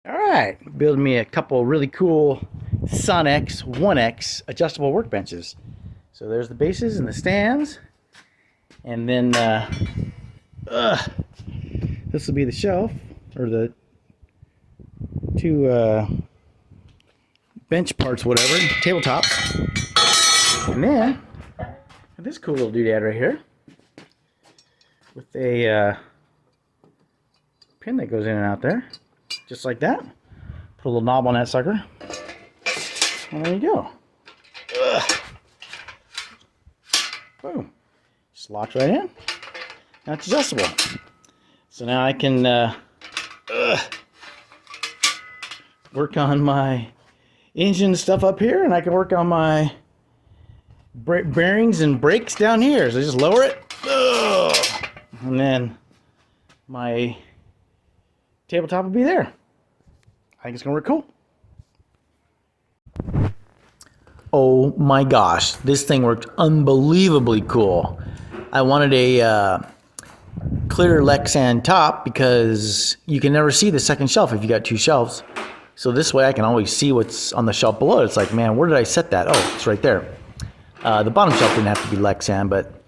All right, build me a couple really cool Sonex Onex adjustable workbenches. So there's the bases and the stands, and then this will be the shelf or the two bench parts, whatever, tabletops, and then this cool little doodad right here with a pin that goes in and out there, just like that. Put a little knob on that sucker, and there you go. Boom. Just locks right in. Now it's adjustable. So now I can work on my engine stuff up here, and I can work on my bearings and brakes down here. So just lower it, and then my tabletop will be there. I think it's gonna work cool. Oh my gosh, this thing worked unbelievably cool. I wanted a clear Lexan top because you can never see the second shelf if you got two shelves. So this way I can always see what's on the shelf below. It's like, man, where did I set that? Oh, it's right there. The bottom shelf didn't have to be Lexan, but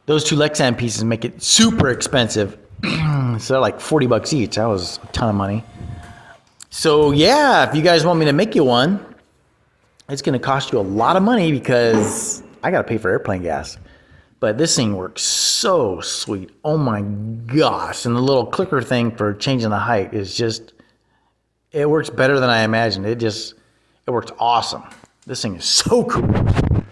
those two Lexan pieces make it super expensive. So they're like 40 bucks each. That was a ton of money. So yeah, if you guys want me to make you one, it's going to cost you a lot of money because I got to pay for airplane gas. But this thing works so sweet. Oh my gosh. And the little clicker thing for changing the height is just, it works better than I imagined. It works awesome. This thing is so cool.